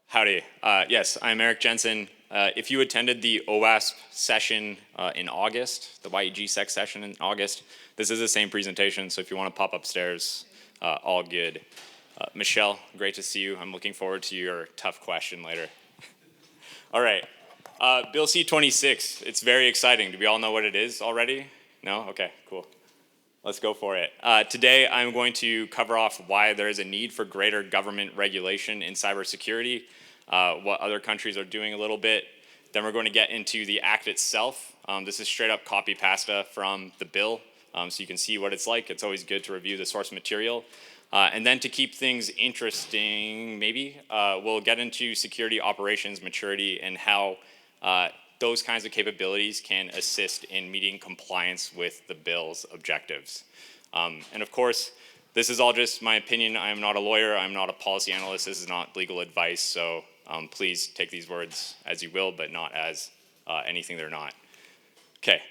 Howdy. Yes, I'm Eric Jensen. If you attended the OWASP session in August, the YEG-Sec session in August, this is the same presentation, so if you want to pop upstairs, all good. Michelle, great to see you. I'm looking forward to your tough question later. All right. Bill C-26, it's very exciting. Do we all know what it is already? No? Okay, cool. Let's go for it. Today, I'm going to cover off why there is a need for greater government regulation in cybersecurity, what other countries are doing a little bit. Then we're going to get into the act itself. This is straight up copy pasta from the bill, so you can see what it's like. It's always good to review the source material. And then to keep things interesting, maybe, we'll get into security operations maturity and how those kinds of capabilities can assist in meeting compliance with the bill's objectives. And of course, this is all just my opinion. I am not a lawyer. I'm not a policy analyst. This is not legal advice. So please take these words as you will, but not as anything they're not. Okay,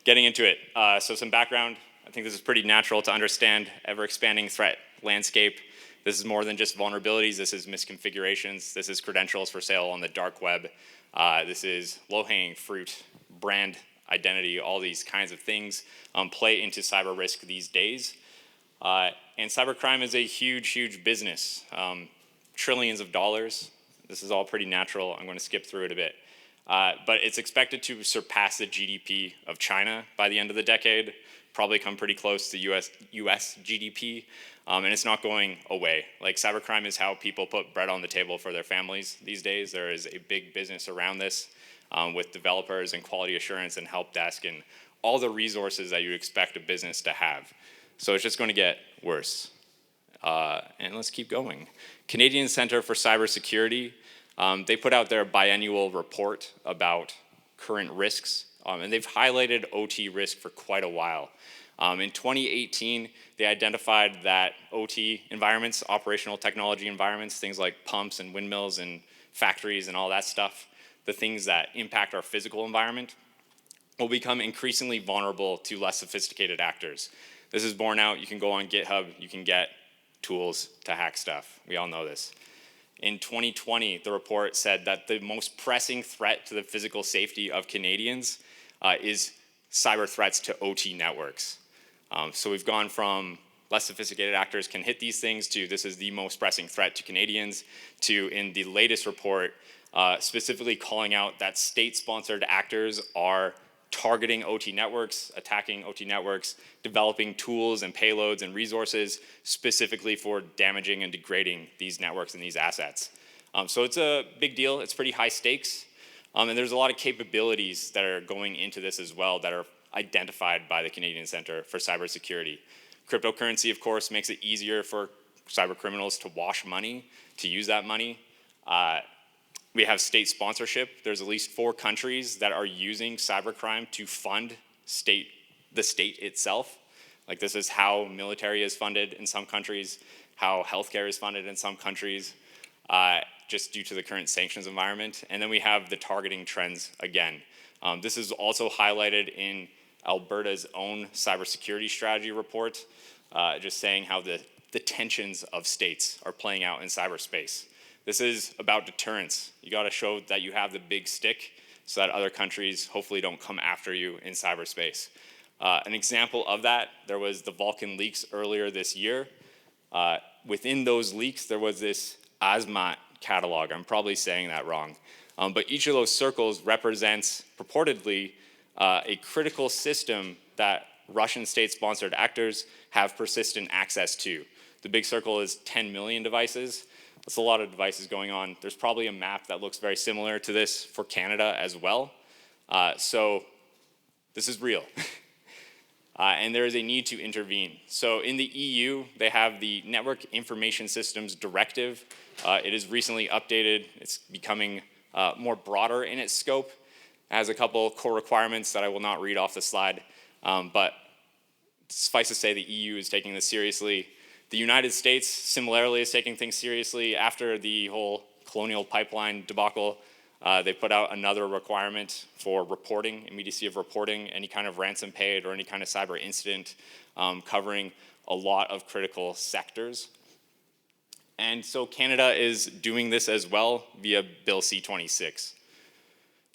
getting into it. So some background. I think this is pretty natural to understand. Ever-expanding threat landscape. This is more than just vulnerabilities. This is misconfigurations. This is credentials for sale on the dark web. This is low-hanging fruit, brand identity, all these kinds of things play into cyber risk these days. And cybercrime is a huge, huge business. Trillions of dollars. This is all pretty natural. I'm going to skip through it a bit. But it's expected to surpass the GDP of China by the end of the decade, probably come pretty close to US GDP, and it's not going away. Like, cybercrime is how people put bread on the table for their families these days. There is a big business around this with developers and quality assurance and help desk and all the resources that you expect a business to have. So it's just going to get worse. And let's keep going. Canadian Centre for Cybersecurity, they put out their biannual report about current risks, and they've highlighted OT risk for quite a while. In 2018, they identified that OT environments, operational technology environments, things like pumps and windmills and factories and all that stuff, the things that impact our physical environment, will become increasingly vulnerable to less sophisticated actors. This is borne out. You can go on GitHub. You can get tools to hack stuff. We all know this. In 2020, the report said that the most pressing threat to the physical safety of Canadians is cyber threats to OT networks. So we've gone from less sophisticated actors can hit these things to this is the most pressing threat to Canadians to, in the latest report, specifically calling out that state-sponsored actors are targeting OT networks, attacking OT networks, developing tools and payloads and resources specifically for damaging and degrading these networks and these assets. So it's a big deal. It's pretty high stakes. And there's a lot of capabilities that are going into this as well that are identified by the Canadian Centre for Cybersecurity. Cryptocurrency, of course, makes it easier for cyber criminals to wash money, to use that money. We have state sponsorship. There's at least 4 countries that are using cybercrime to fund the state itself. Like, this is how military is funded in some countries, how healthcare is funded in some countries, just due to the current sanctions environment. And then we have the targeting trends again. This is also highlighted in Alberta's own cybersecurity strategy report, just saying how the tensions of states are playing out in cyberspace. This is about deterrence. You got to show that you have the big stick so that other countries hopefully don't come after you in cyberspace. An example of that, there was the Vulcan leaks earlier this year. Within those leaks, there was this ASMAT catalog. I'm probably saying that wrong. But each of those circles represents, purportedly, a critical system that Russian state-sponsored actors have persistent access to. The big circle is 10 million devices. That's a lot of devices going on. There's probably a map that looks very similar to this for Canada as well. So this is real. And there is a need to intervene. So in the EU, they have the Network Information Systems Directive. It is recently updated. It's becoming more broader in its scope. It has a couple core requirements that I will not read off the slide. But suffice to say, the EU is taking this seriously. The United States, similarly, is taking things seriously. After the whole Colonial Pipeline debacle, they put out another requirement for reporting, immediacy of reporting, any kind of ransom paid or any kind of cyber incident, covering a lot of critical sectors. And so Canada is doing this as well via Bill C-26.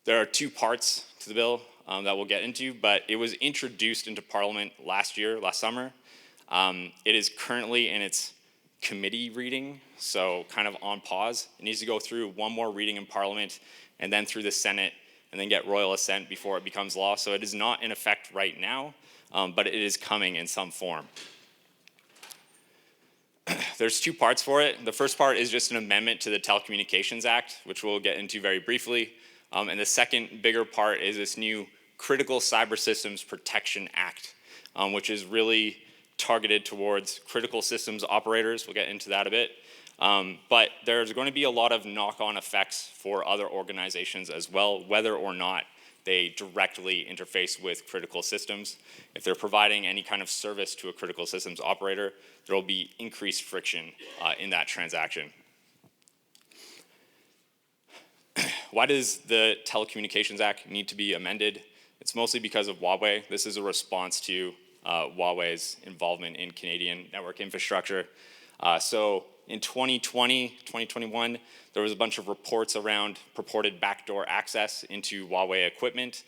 There are two parts to the bill that we'll get into, but it was introduced into Parliament last summer. It is currently in its committee reading, so kind of on pause. It needs to go through one more reading in Parliament and then through the Senate and then get royal assent before it becomes law. So it is not in effect right now, but it is coming in some form. There's two parts for it. The first part is just an amendment to the Telecommunications Act, which we'll get into very briefly. And the second bigger part is this new Critical Cyber Systems Protection Act, which is really targeted towards critical systems operators. We'll get into that a bit. But there's going to be a lot of knock-on effects for other organizations as well, whether or not they directly interface with critical systems. If they're providing any kind of service to a critical systems operator, there will be increased friction in that transaction. Why does the Telecommunications Act need to be amended? It's mostly because of Huawei. This is a response to Huawei's involvement in Canadian network infrastructure. So in 2020, 2021, there was a bunch of reports around purported backdoor access into Huawei equipment.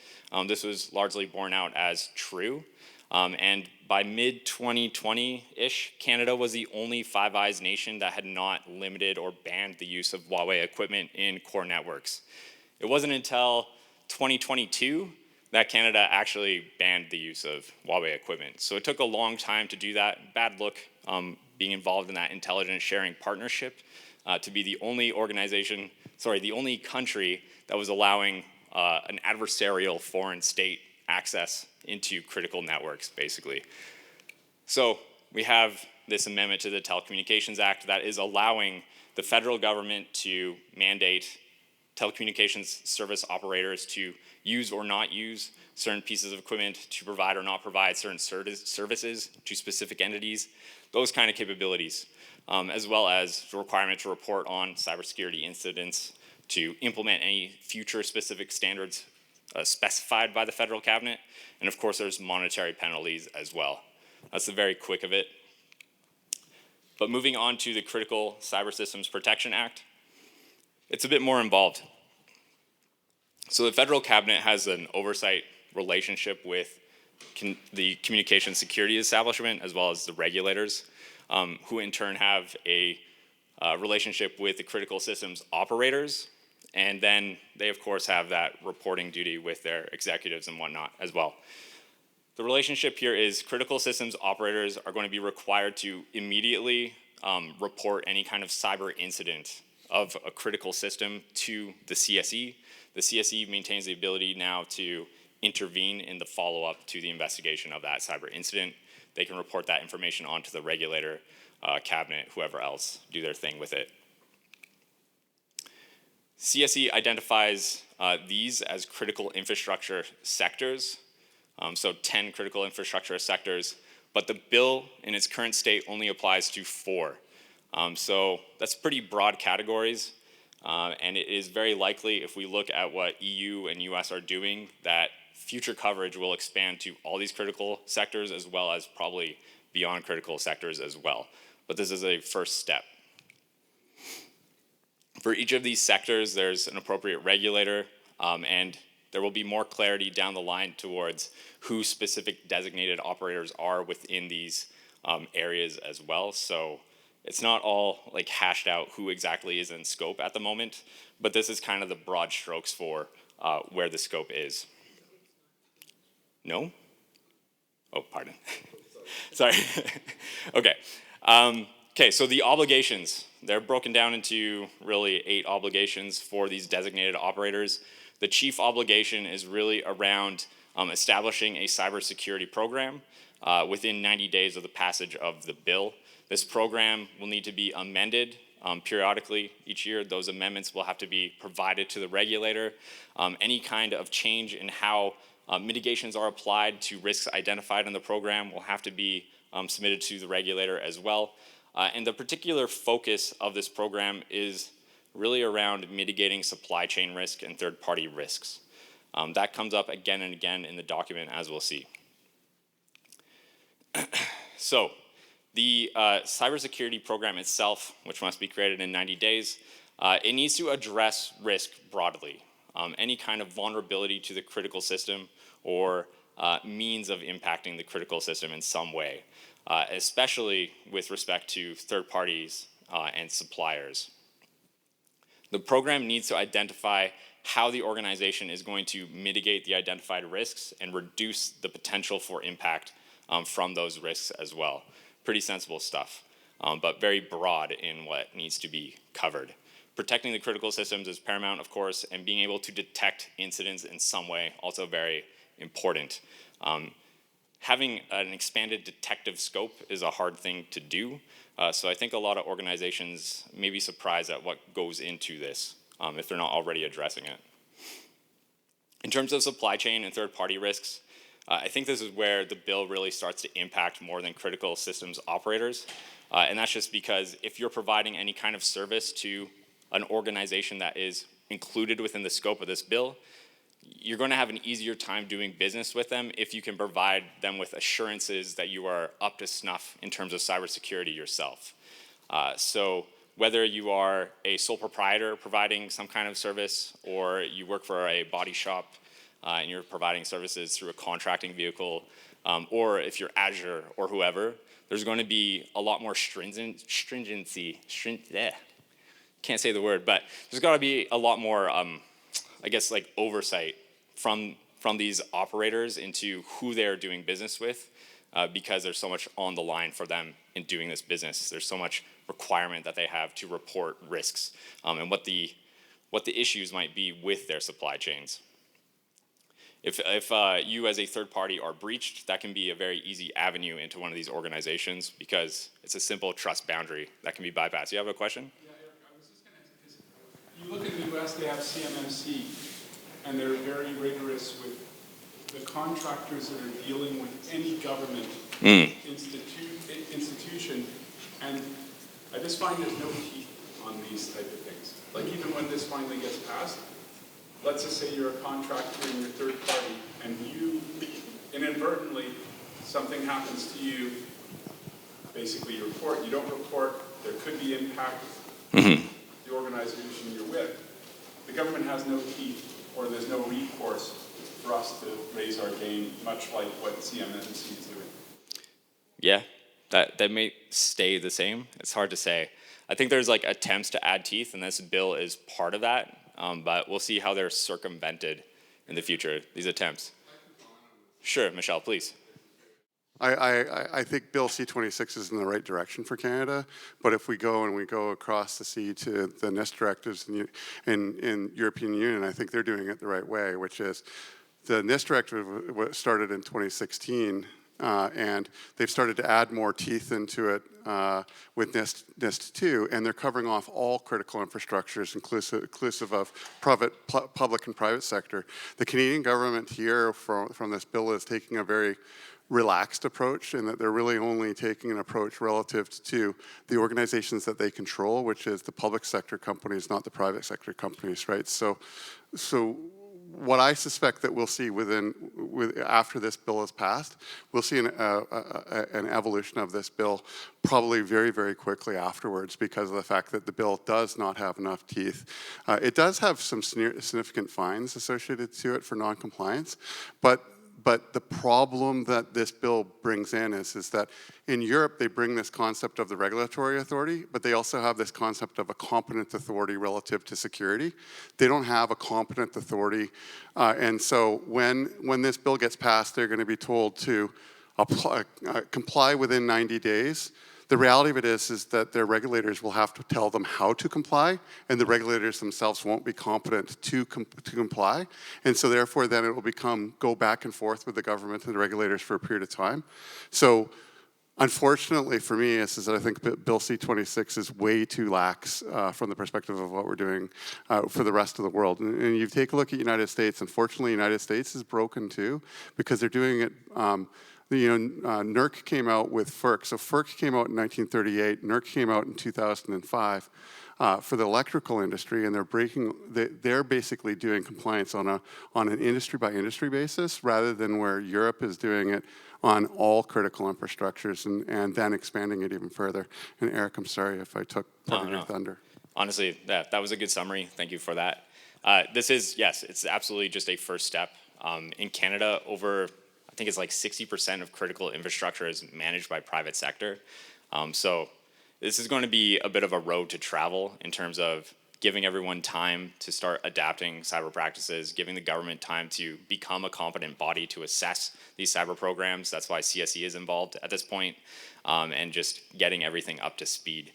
This was largely borne out as true. And by mid-2020-ish, Canada was the only Five Eyes nation that had not limited or banned the use of Huawei equipment in core networks. It wasn't until 2022 that Canada actually banned the use of Huawei equipment. So it took a long time to do that. Bad look being involved in that intelligence sharing partnership to be the only the only country that was allowing an adversarial foreign state access into critical networks, basically. So we have this amendment to the Telecommunications Act that is allowing the federal government to mandate telecommunications service operators to use or not use certain pieces of equipment, to provide or not provide certain services to specific entities, those kind of capabilities, as well as the requirement to report on cybersecurity incidents, to implement any future specific standards specified by the federal cabinet, and of course there's monetary penalties as well. That's the very quick of it. But moving on to the Critical Cyber Systems Protection Act, it's a bit more involved. So the federal cabinet has an oversight relationship with the communication security establishment as well as the regulators, who in turn have a relationship with the critical systems operators. And then they, of course, have that reporting duty with their executives and whatnot as well. The relationship here is critical systems operators are going to be required to immediately report any kind of cyber incident of a critical system to the CSE. The CSE maintains the ability now to intervene in the follow-up to the investigation of that cyber incident. They can report that information onto the regulator, cabinet, whoever else, do their thing with it. CSE identifies these as critical infrastructure sectors, so 10 critical infrastructure sectors, but the bill in its current state only applies to 4. So that's pretty broad categories, and it is very likely, if we look at what EU and US are doing, that future coverage will expand to all these critical sectors as well as probably beyond critical sectors as well. But this is a first step. For each of these sectors, there's an appropriate regulator, and there will be more clarity down the line towards who specific designated operators are within these areas as well. So it's not all like hashed out who exactly is in scope at the moment, but this is kind of the broad strokes for where the scope is. No? Oh, pardon. Sorry. Okay. Okay, so the obligations, they're broken down into really 8 obligations for these designated operators. The chief obligation is really around establishing a cybersecurity program within 90 days of the passage of the bill. This program will need to be amended periodically each year. Those amendments will have to be provided to the regulator. Any kind of change in how mitigations are applied to risks identified in the program will have to be submitted to the regulator as well. And the particular focus of this program is really around mitigating supply chain risk and third-party risks. That comes up again and again in the document, as we'll see. So The cybersecurity program itself, which must be created in 90 days, it needs to address risk broadly. Any kind of vulnerability to the critical system or means of impacting the critical system in some way, especially with respect to third parties and suppliers. The program needs to identify how the organization is going to mitigate the identified risks and reduce the potential for impact from those risks as well. Pretty sensible stuff, but very broad in what needs to be covered. Protecting the critical systems is paramount, of course, and being able to detect incidents in some way, also very important. Having an expanded detective scope is a hard thing to do, so I think a lot of organizations may be surprised at what goes into this if they're not already addressing it. In terms of supply chain and third-party risks, I think this is where the bill really starts to impact more than critical systems operators, and that's just because if you're providing any kind of service to an organization that is included within the scope of this bill, you're going to have an easier time doing business with them if you can provide them with assurances that you are up to snuff in terms of cybersecurity yourself. So whether you are a sole proprietor providing some kind of service, or you work for a body shop and you're providing services through a contracting vehicle, or if you're Azure or whoever, there's going to be a lot more stringency, can't say the word, but there's got to be a lot more, I guess, like oversight from these operators into who they're doing business with, because there's so much on the line for them in doing this business. There's so much requirement that they have to report risks and what the issues might be with their supply chains. If you as a third party are breached, that can be a very easy avenue into one of these organizations because it's a simple trust boundary that can be bypassed. You have a question? Yeah, Eric, I was just going to ask you, because you look at the US, they have CMMC, and they're very rigorous with the contractors that are dealing with any government institution, and I just find there's no teeth on these type of things. Like even when this finally gets passed, let's just say you're a contractor in your third party, and you inadvertently, something happens to you, basically you don't report, there could be impact the organization you're with. The government has no teeth, or there's no recourse for us to raise our game, much like what CMMC is doing. Yeah, that may stay the same. It's hard to say. I think there's like attempts to add teeth, and this bill is part of that. But we'll see how they're circumvented in the future, these attempts. Sure, Michelle, please. I think Bill C-26 is in the right direction for Canada, but if we go across the sea to the NIST directives in European Union, I think they're doing it the right way, which is the NIST directive started in 2016, and they've started to add more teeth into it with NIST 2, and they're covering off all critical infrastructures, inclusive of public and private sector. The Canadian government here from this bill is taking a very relaxed approach, in that they're really only taking an approach relative to the organizations that they control, which is the public sector companies, not the private sector companies, right? So what I suspect that we'll see after this bill is passed, we'll see an evolution of this bill probably very, very quickly afterwards, because of the fact that the bill does not have enough teeth. It does have some significant fines associated to it for non-compliance, but the problem that this bill brings in is that in Europe, they bring this concept of the regulatory authority, but they also have this concept of a competent authority relative to security. They don't have a competent authority. And so when this bill gets passed, they're going to be told to comply within 90 days. The reality of it is that their regulators will have to tell them how to comply, and the regulators themselves won't be competent to comply. And so therefore then it will go back and forth with the government and the regulators for a period of time. So unfortunately for me, is that I think Bill C-26 is way too lax from the perspective of what we're doing for the rest of the world. And you take a look at the United States, unfortunately the United States is broken too, because they're doing it NERC came out with FERC. So FERC came out in 1938, NERC came out in 2005. for the electrical industry, and they're basically doing compliance on an industry by industry basis, rather than where Europe is doing it on all critical infrastructures and then expanding it even further. And Eric, I'm sorry if I took part of your thunder. Honestly, that was a good summary. Thank you for that. This is, yes, it's absolutely just a first step. In Canada, I think it's like 60% of critical infrastructure is managed by private sector. So this is going to be a bit of a road to travel in terms of giving everyone time to start adapting cyber practices, giving the government time to become a competent body to assess these cyber programs. That's why CSE is involved at this point, and just getting everything up to speed.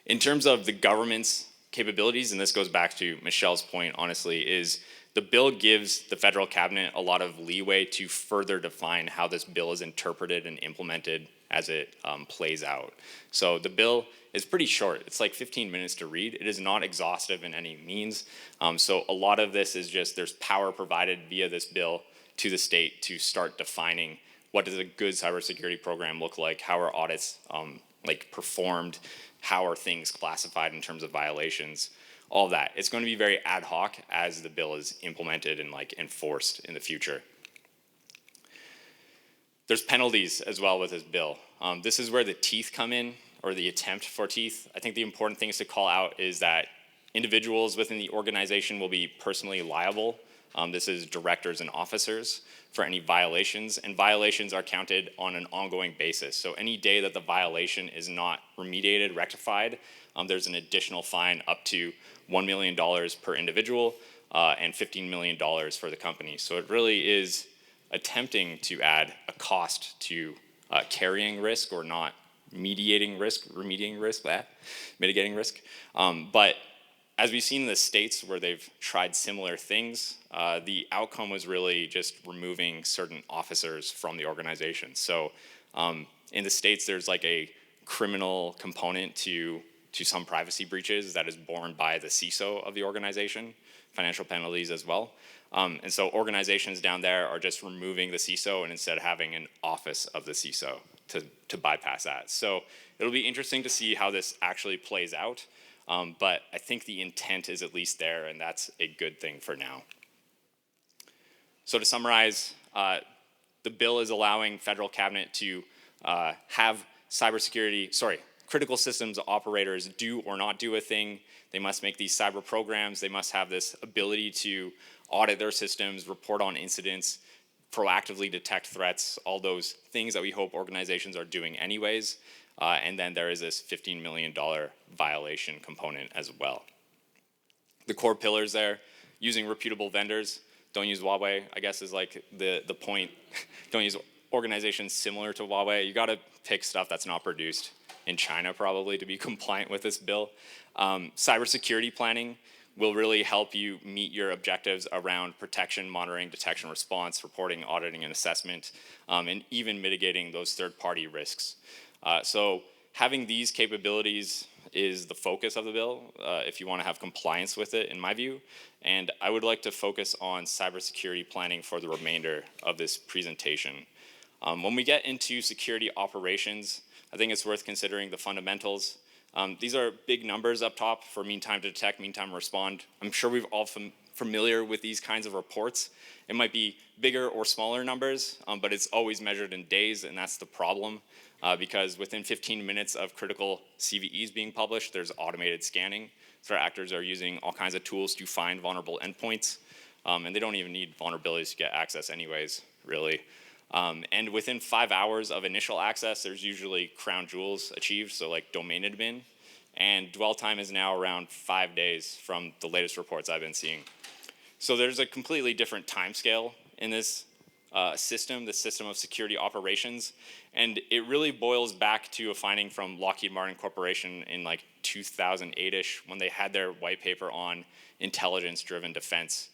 In terms of the government's capabilities, and this goes back to Michelle's point, honestly, is the bill gives the federal cabinet a lot of leeway to further define how this bill is interpreted and implemented as it plays out. So the bill is pretty short. It's like 15 minutes to read. It is not exhaustive in any means. So a lot of this is just there's power provided via this bill to the state to start defining what does a good cybersecurity program look like, how are audits performed, how are things classified in terms of violations, all of that. It's going to be very ad hoc as the bill is implemented and enforced in the future. There's penalties as well with this bill. This is where the teeth come in, or the attempt for teeth. I think the important things to call out is that individuals within the organization will be personally liable. This is directors and officers for any violations, and violations are counted on an ongoing basis. So any day that the violation is not remediated, rectified, there's an additional fine up to $1 million per individual and $15 million for the company. So it really is attempting to add a cost to carrying risk or not mitigating risk. But as we've seen in the States where they've tried similar things, the outcome was really just removing certain officers from the organization. So in the States, there's a criminal component to some privacy breaches that is borne by the CISO of the organization, financial penalties as well. And so organizations down there are just removing the CISO and instead having an office of the CISO to bypass that. So it'll be interesting to see how this actually plays out. But I think the intent is at least there, and that's a good thing for now. So to summarize, the bill is allowing federal cabinet to have critical systems operators do or not do a thing. They must make these cyber programs. They must have this ability to audit their systems, report on incidents, proactively detect threats, all those things that we hope organizations are doing anyways. And then there is this $15 million violation component as well. The core pillars there, using reputable vendors. Don't use Huawei, I guess, is the point. Don't use organizations similar to Huawei. You got to pick stuff that's not produced in China probably to be compliant with this bill. Cybersecurity planning will really help you meet your objectives around protection, monitoring, detection, response, reporting, auditing, and assessment, and even mitigating those third-party risks. So having these capabilities is the focus of the bill if you want to have compliance with it, in my view. And I would like to focus on cybersecurity planning for the remainder of this presentation. When we get into security operations, I think it's worth considering the fundamentals. These are big numbers up top for mean time to detect, mean time to respond. I'm sure we've all familiar with these kinds of reports. It might be bigger or smaller numbers, but it's always measured in days, and that's the problem. Because within 15 minutes of critical CVEs being published, there's automated scanning. Threat actors are using all kinds of tools to find vulnerable endpoints, and they don't even need vulnerabilities to get access anyways, really. And within 5 hours of initial access, there's usually crown jewels achieved, so domain admin. And dwell time is now around 5 days from the latest reports I've been seeing. So there's a completely different time scale in this system, the system of security operations. And it really boils back to a finding from Lockheed Martin Corporation in 2008-ish when they had their white paper on intelligence-driven defense.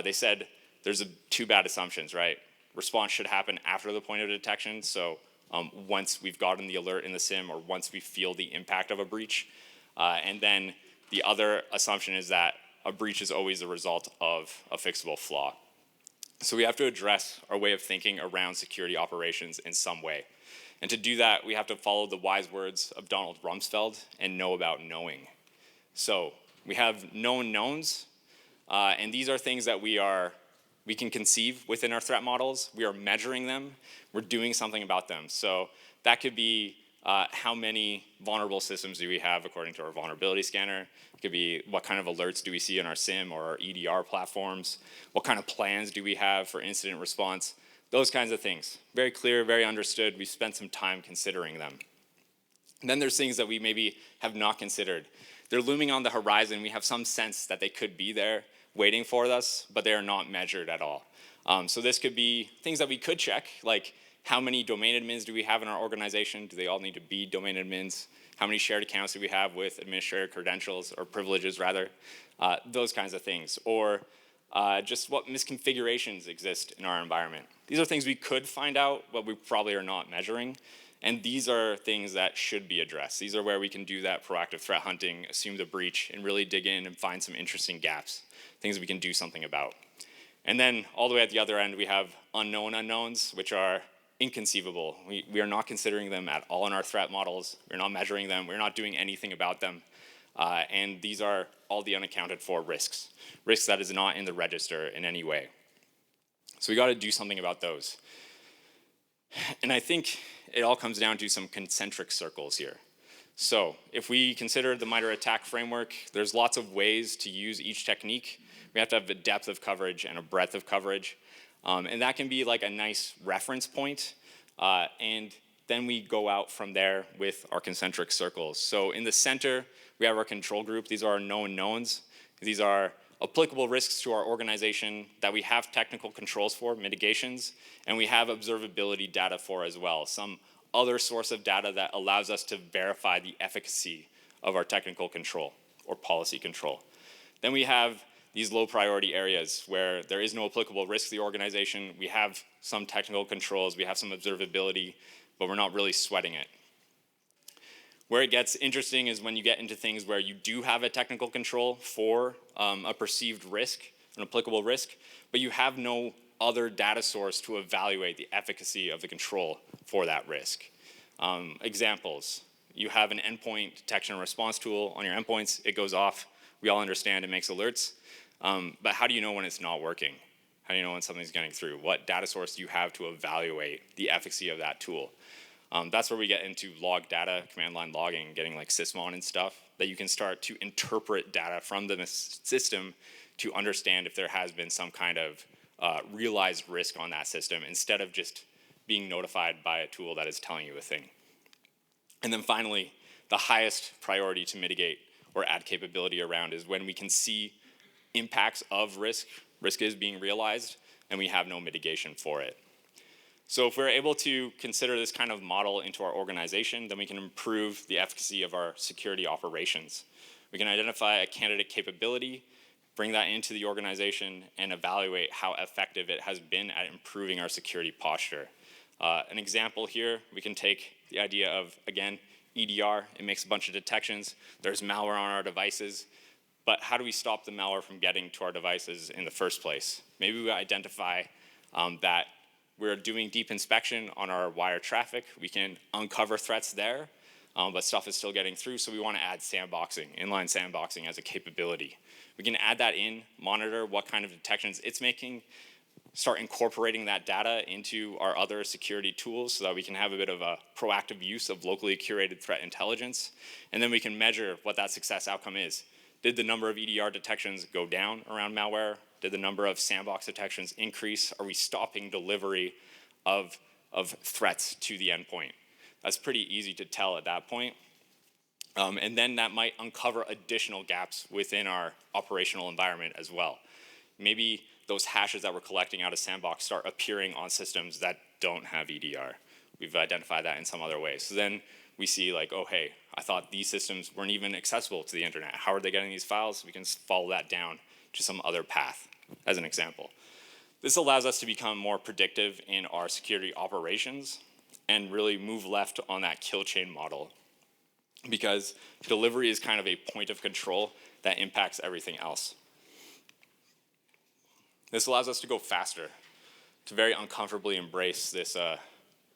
They said there's two bad assumptions, right? Response should happen after the point of detection. So once we've gotten the alert in the SIM or once we feel the impact of a breach. And then the other assumption is that a breach is always the result of a fixable flaw. So we have to address our way of thinking around security operations in some way. And to do that, we have to follow the wise words of Donald Rumsfeld and know about knowing. So we have known knowns, and these are things that we can conceive within our threat models. We are measuring them. We're doing something about them. So that could be how many vulnerable systems do we have according to our vulnerability scanner. It could be what kind of alerts do we see in our SIEM or our EDR platforms. What kind of plans do we have for incident response. Those kinds of things. Very clear, very understood. We've spent some time considering them. And then there's things that we maybe have not considered. They're looming on the horizon. We have some sense that they could be there waiting for us, but they are not measured at all. So this could be things that we could check, like how many domain admins do we have in our organization? Do they all need to be domain admins? How many shared accounts do we have with administrator credentials or privileges rather? Those kinds of things. Or just what misconfigurations exist in our environment. These are things we could find out, but we probably are not measuring. And these are things that should be addressed. These are where we can do that proactive threat hunting, assume the breach, and really dig in and find some interesting gaps, things we can do something about. And then all the way at the other end, we have unknown unknowns, which are inconceivable. We are not considering them at all in our threat models. We're not measuring them. We're not doing anything about them. And these are all the unaccounted for risks that is not in the register in any way. So we got to do something about those. And I think it all comes down to some concentric circles here. So if we consider the MITRE ATT&CK framework, there's lots of ways to use each technique. We have to have a depth of coverage and a breadth of coverage. And that can be like a nice reference point. And then we go out from there with our concentric circles. So in the center, we have our control group. These are our known knowns. These are applicable risks to our organization that we have technical controls for, mitigations, and we have observability data for as well, some other source of data that allows us to verify the efficacy of our technical control or policy control. Then we have these low priority areas where there is no applicable risk to the organization. We have some technical controls, we have some observability, but we're not really sweating it. Where it gets interesting is when you get into things where you do have a technical control for a perceived risk, an applicable risk, but you have no other data source to evaluate the efficacy of the control for that risk. Examples, you have an endpoint detection and response tool on your endpoints, it goes off, we all understand it makes alerts, but how do you know when it's not working? How do you know when something's getting through? What data source do you have to evaluate the efficacy of that tool? That's where we get into log data, command line logging, getting like sysmon and stuff, that you can start to interpret data from the system to understand if there has been some kind of realized risk on that system instead of just being notified by a tool that is telling you a thing. And then finally, the highest priority to mitigate or add capability around is when we can see impacts of risk is being realized, and we have no mitigation for it. So if we're able to consider this kind of model into our organization, then we can improve the efficacy of our security operations. We can identify a candidate capability, bring that into the organization, and evaluate how effective it has been at improving our security posture. An example here, we can take the idea of, again, EDR. It makes a bunch of detections. There's malware on our devices. But how do we stop the malware from getting to our devices in the first place? Maybe we identify that we're doing deep inspection on our wire traffic. We can uncover threats there, but stuff is still getting through, so we want to add sandboxing, inline sandboxing as a capability. We can add that in, monitor what kind of detections it's making, start incorporating that data into our other security tools so that we can have a bit of a proactive use of locally curated threat intelligence, and then we can measure what that success outcome is. Did the number of EDR detections go down around malware? Did the number of sandbox detections increase? Are we stopping delivery of threats to the endpoint? That's pretty easy to tell at that point. And then that might uncover additional gaps within our operational environment as well. Maybe those hashes that we're collecting out of sandbox start appearing on systems that don't have EDR. We've identified that in some other ways. So then we see like, oh, hey, I thought these systems weren't even accessible to the internet. How are they getting these files? We can follow that down to some other path, as an example. This allows us to become more predictive in our security operations and really move left on that kill chain model, because delivery is kind of a point of control that impacts everything else. This allows us to go faster, to very uncomfortably embrace this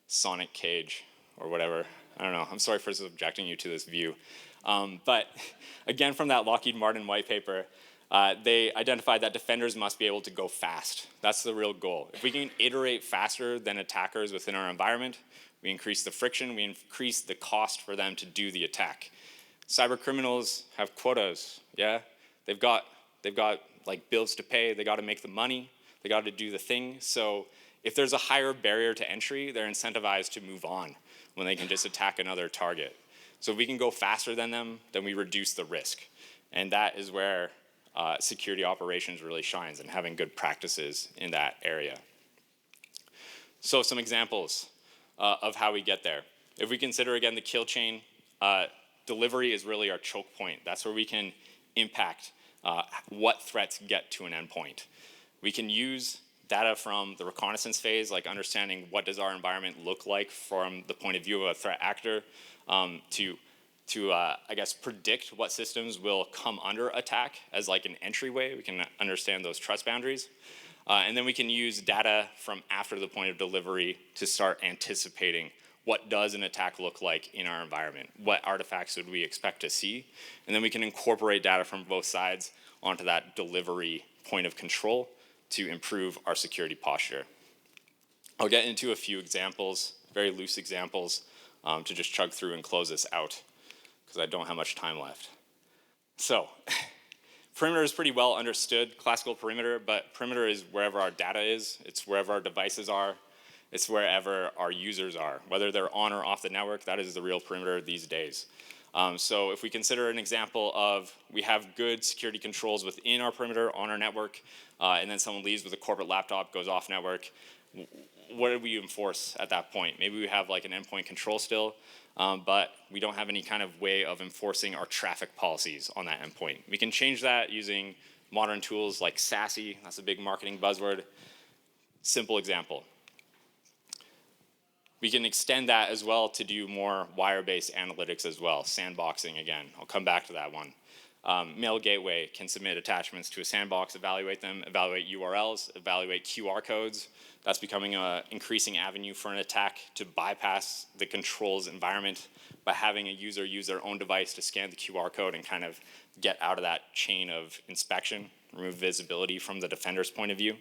sonic cage or whatever. I don't know. I'm sorry for subjecting you to this view. But again, from that Lockheed Martin white paper, they identified that defenders must be able to go fast. That's the real goal. If we can iterate faster than attackers within our environment, we increase the friction, we increase the cost for them to do the attack. Cyber criminals have quotas, yeah? They've got like bills to pay, they gotta make the money, they gotta do the thing. So if there's a higher barrier to entry, they're incentivized to move on when they can just attack another target. So if we can go faster than them, then we reduce the risk. And that is where security operations really shines, and having good practices in that area. So some examples of how we get there. If we consider again the kill chain, delivery is really our choke point. That's where we can impact what threats get to an endpoint. We can use data from the reconnaissance phase, like understanding what does our environment look like from the point of view of a threat actor, to I guess, predict what systems will come under attack as like an entryway. We can understand those trust boundaries. And then we can use data from after the point of delivery to start anticipating what does an attack look like in our environment? What artifacts would we expect to see? And then we can incorporate data from both sides onto that delivery point of control to improve our security posture. I'll get into a few examples, very loose examples, to just chug through and close this out, because I don't have much time left. So, perimeter is pretty well understood, classical perimeter, but perimeter is wherever our data is, it's wherever our devices are, it's wherever our users are. Whether they're on or off the network, that is the real perimeter these days. So if we consider an example of we have good security controls within our perimeter on our network, and then someone leaves with a corporate laptop, goes off network, what do we enforce at that point? Maybe we have like an endpoint control still, but we don't have any kind of way of enforcing our traffic policies on that endpoint. We can change that using modern tools like SASE. That's a big marketing buzzword. Simple example. We can extend that as well to do more wire-based analytics as well, sandboxing again. I'll come back to that one. Mail gateway can submit attachments to a sandbox, evaluate them, evaluate URLs, evaluate QR codes. That's becoming an increasing avenue for an attack to bypass the controls environment by having a user use their own device to scan the QR code and kind of get out of that chain of inspection, remove visibility from the defender's point of view.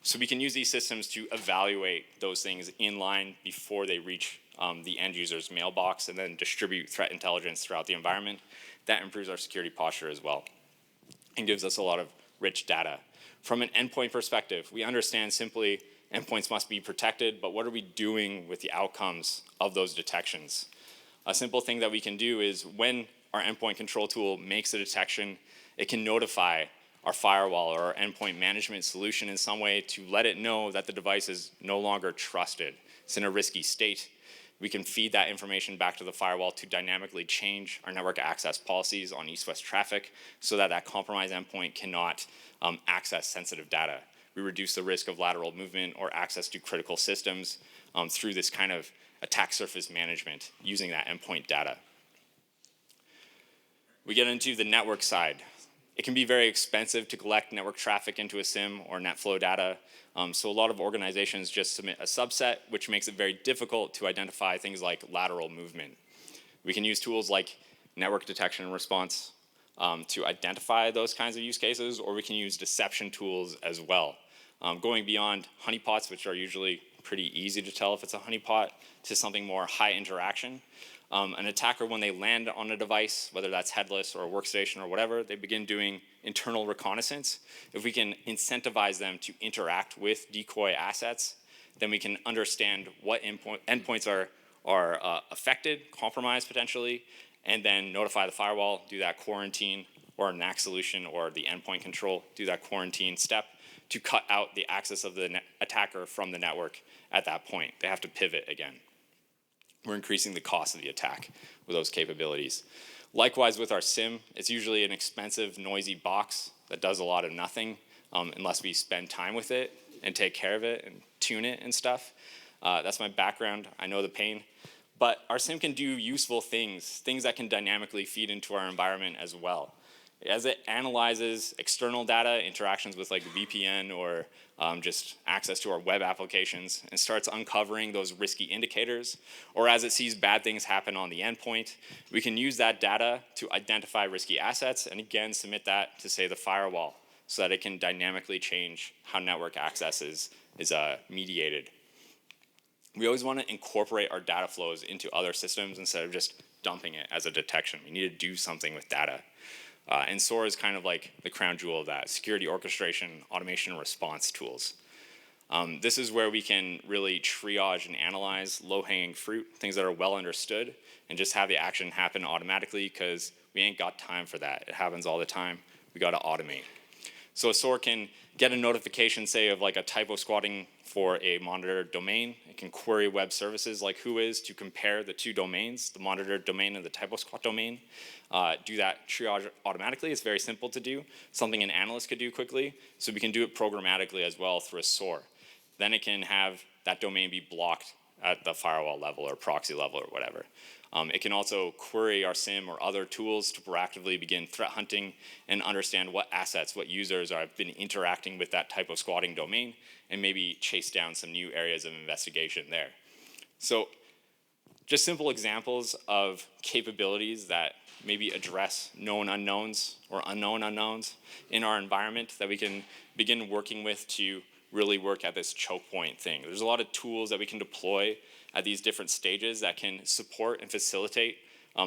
So we can use these systems to evaluate those things in line before they reach the end user's mailbox, and then distribute threat intelligence throughout the environment. That improves our security posture as well and gives us a lot of rich data. From an endpoint perspective, we understand simply endpoints must be protected, but what are we doing with the outcomes of those detections? A simple thing that we can do is when our endpoint control tool makes a detection, it can notify our firewall or our endpoint management solution in some way to let it know that the device is no longer trusted. It's in a risky state. We can feed that information back to the firewall to dynamically change our network access policies on east-west traffic so that that compromised endpoint cannot access sensitive data. We reduce the risk of lateral movement or access to critical systems through this kind of attack surface management using that endpoint data. We get into the network side. It can be very expensive to collect network traffic into a SIEM or NetFlow data. So a lot of organizations just submit a subset, which makes it very difficult to identify things like lateral movement. We can use tools like network detection and response to identify those kinds of use cases, or we can use deception tools as well. Going beyond honeypots, which are usually pretty easy to tell if it's a honeypot, to something more high interaction. An attacker, when they land on a device, whether that's headless or a workstation or whatever, they begin doing internal reconnaissance. If we can incentivize them to interact with decoy assets, then we can understand what endpoints are affected, compromised potentially, and then notify the firewall, do that quarantine, or a NAC solution or the endpoint control, do that quarantine step to cut out the access of the attacker from the network at that point. They have to pivot again. We're increasing the cost of the attack with those capabilities. Likewise with our SIEM, it's usually an expensive, noisy box that does a lot of nothing unless we spend time with it and take care of it and tune it and stuff. That's my background. I know the pain. But our SIEM can do useful things, things that can dynamically feed into our environment as well. as it analyzes external data, interactions with like VPN or just access to our web applications, and starts uncovering those risky indicators, or as it sees bad things happen on the endpoint, we can use that data to identify risky assets and again submit that to, say, the firewall, so that it can dynamically change how network access is mediated. We always want to incorporate our data flows into other systems instead of just dumping it as a detection. We need to do something with data. And SOAR is kind of like the crown jewel of that: security orchestration, automation, and response tools. This is where we can really triage and analyze low-hanging fruit, things that are well understood, and just have the action happen automatically, because we ain't got time for that. It happens all the time. We got to automate. So a SOAR can get a notification, say, of like a typo squatting for a monitored domain. It can query web services like Whois to compare the two domains, the monitored domain and the typo squat domain. Do that triage automatically. It's very simple to do, something an analyst could do quickly. So we can do it programmatically as well through a SOAR. Then it can have that domain be blocked at the firewall level or proxy level or whatever. It can also query our SIEM or other tools to proactively begin threat hunting and understand what assets, what users have been interacting with that type of squatting domain, and maybe chase down some new areas of investigation there. So just simple examples of capabilities that maybe address known unknowns or unknown unknowns in our environment that we can begin working with to really work at this choke point thing. There's a lot of tools that we can deploy at these different stages that can support and facilitate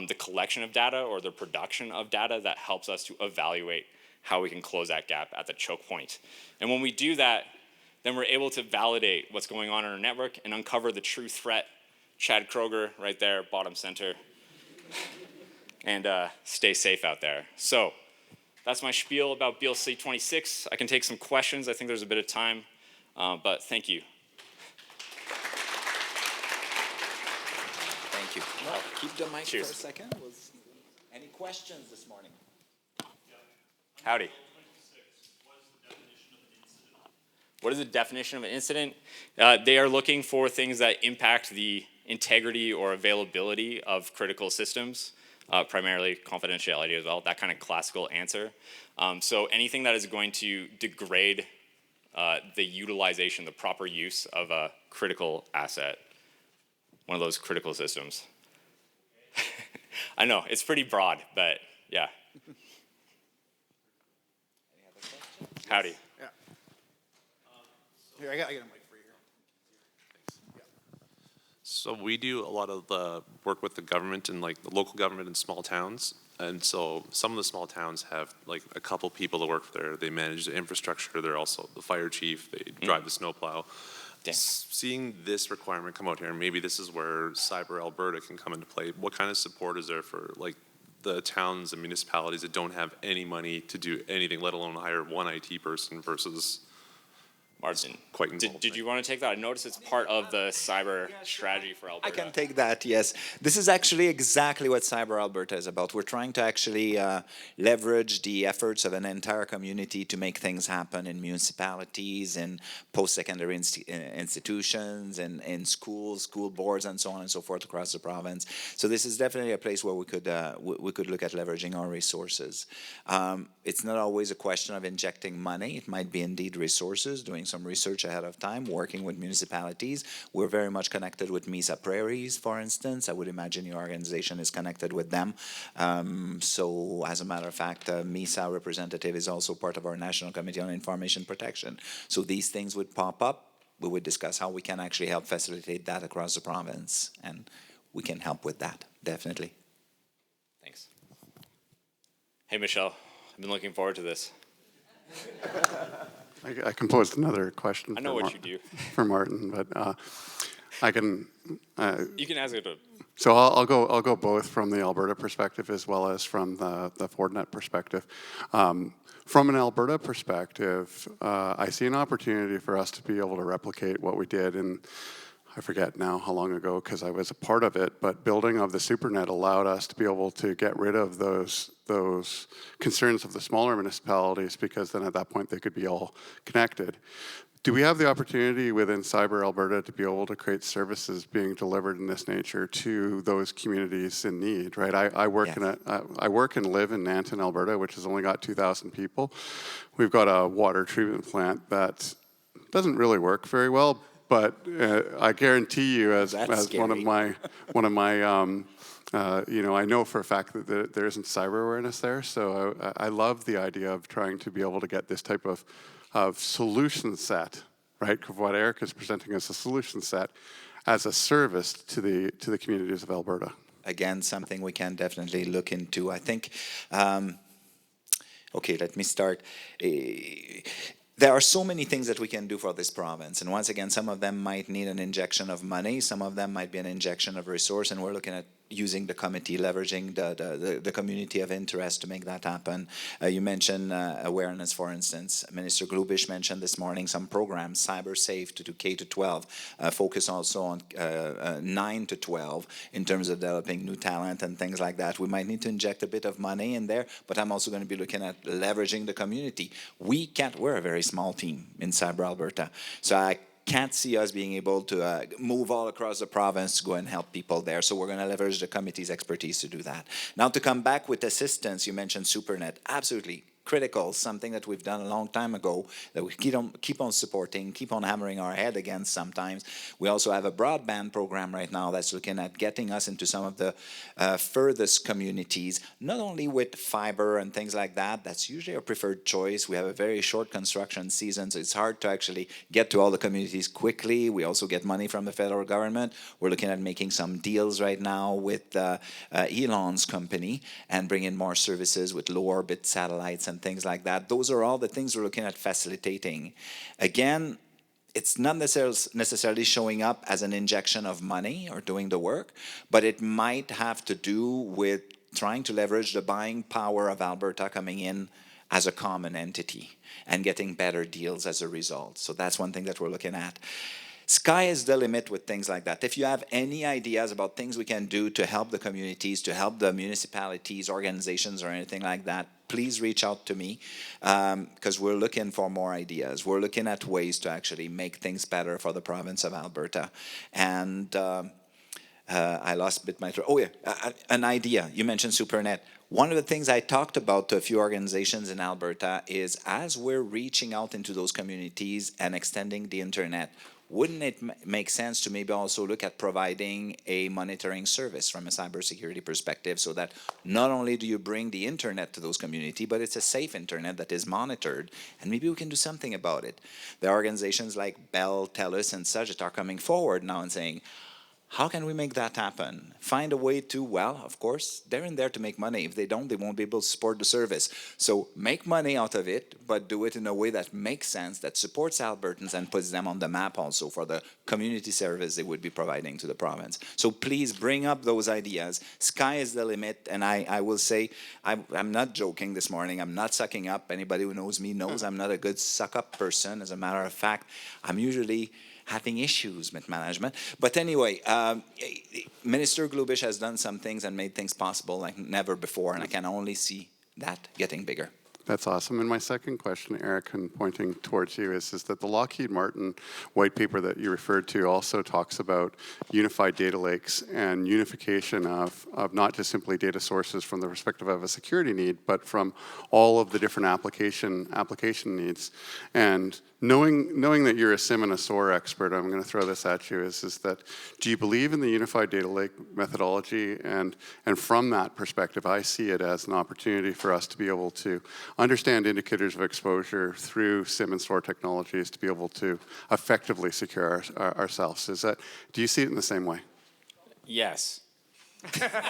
the collection of data or the production of data that helps us to evaluate how we can close that gap at the choke point. And when we do that, then we're able to validate what's going on in our network and uncover the true threat. Chad Kroger right there, bottom center. And stay safe out there. So that's my spiel about BSides. I can take some questions. I think there's a bit of time, but thank you. Thank you. Well, keep the mic Cheers. for a second. Any questions this morning? Howdy. What is the definition of an incident? They are looking for things that impact the integrity or availability of critical systems, primarily confidentiality as well, that kind of classical answer. So anything that is going to degrade the utilization, the proper use of a critical asset, one of those critical systems. I know, it's pretty broad, but yeah. Any other questions? Howdy. Yeah. Here, I got a mic for you here. Thanks. Yeah. So we do a lot of the work with the government and like the local government in small towns. And so some of the small towns have like a couple people that work there. They manage the infrastructure. They're also the fire chief. They drive the snowplow. Seeing this requirement come out here, and maybe this is where Cyber Alberta can come into play. What kind of support is there for like the towns and municipalities that don't have any money to do anything, let alone hire one IT person versus Martin, quite involved? did you want to take that? I noticed it's part of the cyber strategy for Alberta. I can take that, yes. This is actually exactly what Cyber Alberta is about. We're trying to actually leverage the efforts of an entire community to make things happen in municipalities and post-secondary institutions and in schools, school boards, and so on and so forth across the province. So this is definitely a place where we could look at leveraging our resources. It's not always a question of injecting money. It might be indeed resources, doing some research ahead of time, working with municipalities. We're very much connected with Mesa Prairies, for instance. I would imagine your organization is connected with them. So as a matter of fact, Mesa representative is also part of our National Committee on Information Protection. So these things would pop up. We would discuss how we can actually help facilitate that across the province. And we can help with that, definitely. Thanks. Hey, Michelle. I've been looking forward to this. I composed another question. I know what you do. For Martin, but I can. You can ask it. So I'll go both from the Alberta perspective as well as from the Fortinet perspective. From an Alberta perspective, I see an opportunity for us to be able to replicate what we did in, I forget now how long ago because I was a part of it, but building of the SuperNet allowed us to be able to get rid of those concerns of the smaller municipalities, because then at that point they could be all connected. do we have the opportunity within Cyber Alberta to be able to create services being delivered in this nature to those communities in need, right? I work Yes. I work and live in Nanton, Alberta, which has only got 2,000 people. We've got a water treatment plant that doesn't really work very well, but I guarantee you, as one of scary. my you know, I know for a fact that there isn't cyber awareness there, so I love the idea of trying to be able to get this type of solution set, right? What Eric is presenting as a solution set, as a service to the communities of Alberta. Again, something we can definitely look into. I think, okay, let me start. There are so many things that we can do for this province. And once again, some of them might need an injection of money. Some of them might be an injection of resource. And we're looking at using the committee, leveraging the community of interest to make that happen. You mentioned awareness, for instance. Minister Glubish mentioned this morning some programs, CyberSafe to K-12, focus also on 9 to 12 in terms of developing new talent and things like that. We might need to inject a bit of money in there, but I'm also going to be looking at leveraging the community. We're a very small team in Cyber Alberta, so I can't see us being able to move all across the province to go and help people there. So we're going to leverage the committee's expertise to do that. Now, to come back with assistance, you mentioned SuperNet. Absolutely critical, something that we've done a long time ago, that we keep on supporting, keep on hammering our head against sometimes. We also have a broadband program right now that's looking at getting us into some of the furthest communities, not only with fiber and things like that. That's usually our preferred choice. We have a very short construction season, so it's hard to actually get to all the communities quickly. We also get money from the federal government. We're looking at making some deals right now with Elon's company and bringing more services with low orbit satellites and things like that. Those are all the things we're looking at facilitating. Again, it's not necessarily showing up as an injection of money or doing the work, but it might have to do with trying to leverage the buying power of Alberta coming in as a common entity and getting better deals as a result. So that's one thing that we're looking at. Sky is the limit with things like that. If you have any ideas about things we can do to help the communities, to help the municipalities, organizations, or anything like that, please reach out to me, because we're looking for more ideas. We're looking at ways to actually make things better for the province of Alberta. And I lost a bit my throat. Oh yeah, an idea. You mentioned SuperNet. One of the things I talked about to a few organizations in Alberta is, as we're reaching out into those communities and extending the internet, wouldn't it make sense to maybe also look at providing a monitoring service from a cybersecurity perspective, so that not only do you bring the internet to those communities, but it's a safe internet that is monitored, and maybe we can do something about it. There are organizations like Bell, TELUS, and such that are coming forward now and saying, how can we make that happen? Find a way to, well, of course, they're in there to make money. If they don't, they won't be able to support the service. So make money out of it, but do it in a way that makes sense, that supports Albertans and puts them on the map also for the community service they would be providing to the province. So please bring up those ideas. Sky is the limit, and I will say, I'm not joking this morning. I'm not sucking up. Anybody who knows me knows I'm not a good suck-up person. As a matter of fact, I'm usually having issues with management. But anyway, Minister Glubish has done some things and made things possible like never before, and I can only see that getting bigger. That's awesome. And my second question, Eric, and pointing towards you, is that the Lockheed Martin white paper that you referred to also talks about unified data lakes and unification of not just simply data sources from the perspective of a security need, but from all of the different application needs. And knowing that you're a SIEM and a SOC expert, I'm going to throw this at you, is that, do you believe in the unified data lake methodology? And from that perspective, I see it as an opportunity for us to be able to understand indicators of exposure through SIEM and SOC technologies to be able to effectively secure ourselves. Do you see it in the same way? Yes.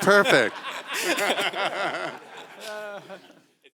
Perfect.